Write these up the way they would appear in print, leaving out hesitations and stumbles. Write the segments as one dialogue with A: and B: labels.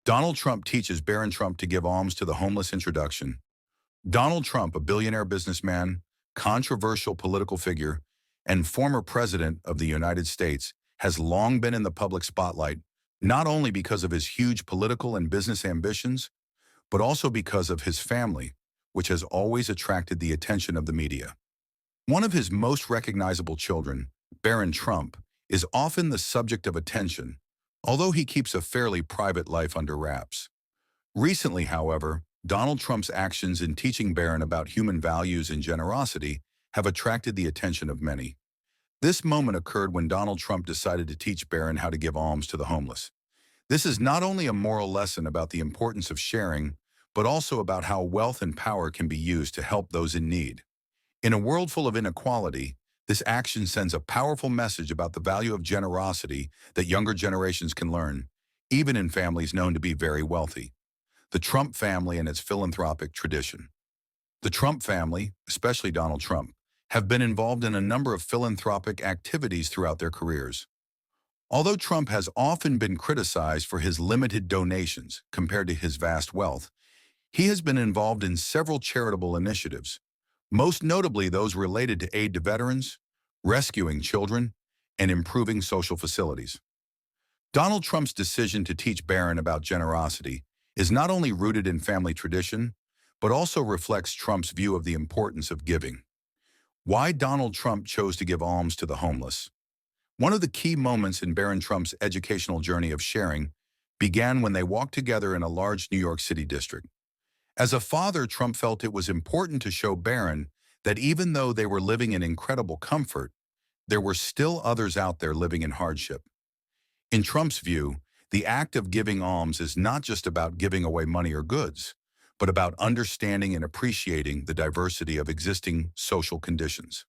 A: Donald Trump teaches Barron Trump to give alms to the homeless. Introduction. Donald Trump, a billionaire businessman, controversial political figure, and former president of the United States, has long been in the public spotlight, not only because of his huge political and business ambitions, but also because of his family, which has always attracted the attention of the media. One of his most recognizable children, Barron Trump, is often the subject of attention, although he keeps a fairly private life under wraps. Recently, however, Donald Trump's actions in teaching Barron about human values and generosity have attracted the attention of many. This moment occurred when Donald Trump decided to teach Barron how to give alms to the homeless. This is not only a moral lesson about the importance of sharing, but also about how wealth and power can be used to help those in need. In a world full of inequality, this action sends a powerful message about the value of generosity that younger generations can learn, even in families known to be very wealthy. The Trump family and its philanthropic tradition. The Trump family, especially Donald Trump, have been involved in a number of philanthropic activities throughout their careers. Although Trump has often been criticized for his limited donations compared to his vast wealth, he has been involved in several charitable initiatives, most notably those related to aid to veterans, rescuing children, and improving social facilities. Donald Trump's decision to teach Barron about generosity is not only rooted in family tradition, but also reflects Trump's view of the importance of giving. Why Donald Trump chose to give alms to the homeless. One of the key moments in Barron Trump's educational journey of sharing began when they walked together in a large New York City district. As a father, Trump felt it was important to show Barron that even though they were living in incredible comfort, there were still others out there living in hardship. In Trump's view, the act of giving alms is not just about giving away money or goods, but about understanding and appreciating the diversity of existing social conditions.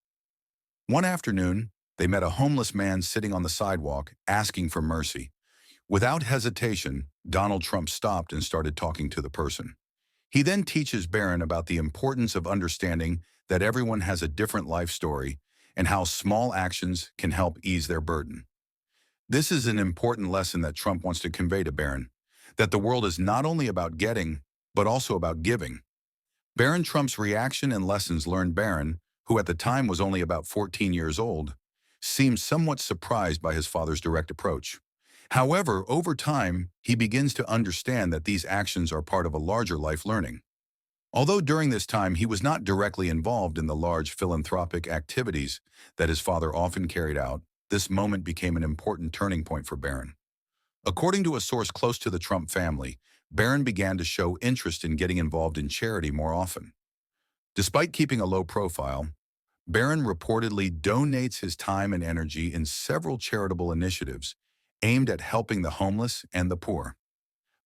A: One afternoon, they met a homeless man sitting on the sidewalk asking for mercy. Without hesitation, Donald Trump stopped and started talking to the person. He then teaches Barron about the importance of understanding that everyone has a different life story and how small actions can help ease their burden. This is an important lesson that Trump wants to convey to Barron, that the world is not only about getting, but also about giving. Barron Trump's reaction and lessons learned. Barron, who at the time was only about 14 years old, seemed somewhat surprised by his father's direct approach. However, over time, he begins to understand that these actions are part of a larger life learning. Although during this time he was not directly involved in the large philanthropic activities that his father often carried out, this moment became an important turning point for Barron. According to a source close to the Trump family, Barron began to show interest in getting involved in charity more often. Despite keeping a low profile, Barron reportedly donates his time and energy in several charitable initiatives aimed at helping the homeless and the poor.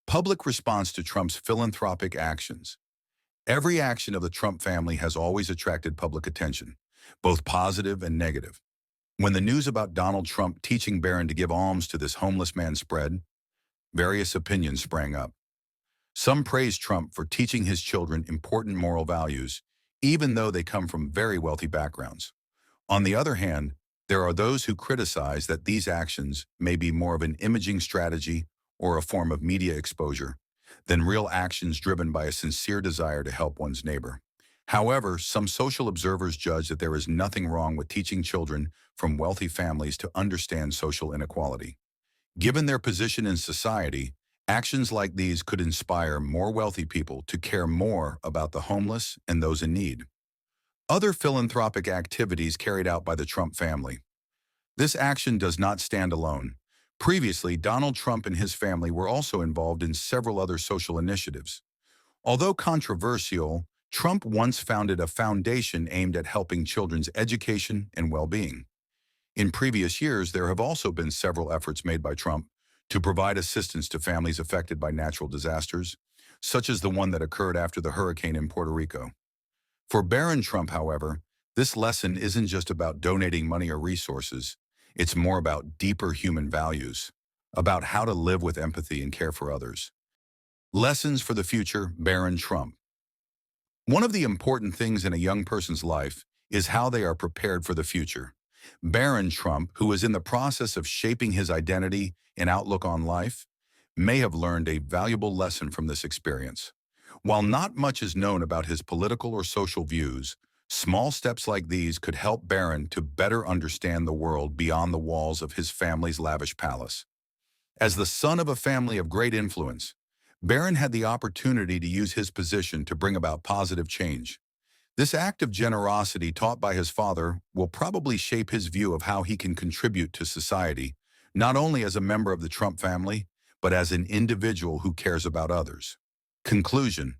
A: Public response to Trump's philanthropic actions. Every action of the Trump family has always attracted public attention, both positive and negative. When the news about Donald Trump teaching Barron to give alms to this homeless man spread, various opinions sprang up. Some praised Trump for teaching his children important moral values, even though they come from very wealthy backgrounds. On the other hand, there are those who criticize that these actions may be more of an imaging strategy or a form of media exposure than real actions driven by a sincere desire to help one's neighbor. However, some social observers judge that there is nothing wrong with teaching children from wealthy families to understand social inequality. Given their position in society, actions like these could inspire more wealthy people to care more about the homeless and those in need. Other philanthropic activities carried out by the Trump family. This action does not stand alone. Previously, Donald Trump and his family were also involved in several other social initiatives. Although controversial, Trump once founded a foundation aimed at helping children's education and well-being. In previous years, there have also been several efforts made by Trump to provide assistance to families affected by natural disasters, such as the one that occurred after the hurricane in Puerto Rico. For Barron Trump, however, this lesson isn't just about donating money or resources. It's more about deeper human values, about how to live with empathy and care for others. Lessons for the future. Barron Trump. One of the important things in a young person's life is how they are prepared for the future. Barron Trump, who is in the process of shaping his identity and outlook on life, may have learned a valuable lesson from this experience. While not much is known about his political or social views, small steps like these could help Barron to better understand the world beyond the walls of his family's lavish palace. As the son of a family of great influence, Barron had the opportunity to use his position to bring about positive change. This act of generosity taught by his father will probably shape his view of how he can contribute to society, not only as a member of the Trump family, but as an individual who cares about others. Conclusion: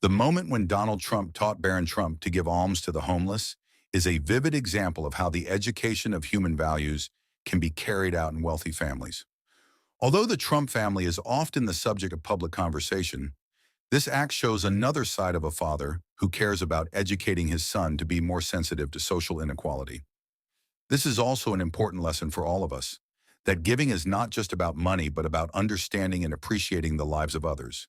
A: the moment when Donald Trump taught Barron Trump to give alms to the homeless is a vivid example of how the education of human values can be carried out in wealthy families. Although the Trump family is often the subject of public conversation, this act shows another side of a father who cares about educating his son to be more sensitive to social inequality. This is also an important lesson for all of us, that giving is not just about money but about understanding and appreciating the lives of others.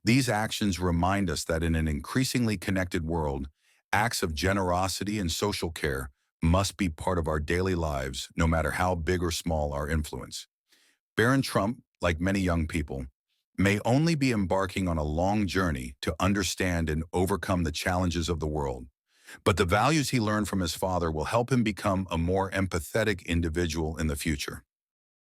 A: These actions remind us that in an increasingly connected world, acts of generosity and social care must be part of our daily lives, no matter how big or small our influence. Barron Trump, like many young people, may only be embarking on a long journey to understand and overcome the challenges of the world, but the values he learned from his father will help him become a more empathetic individual in the future.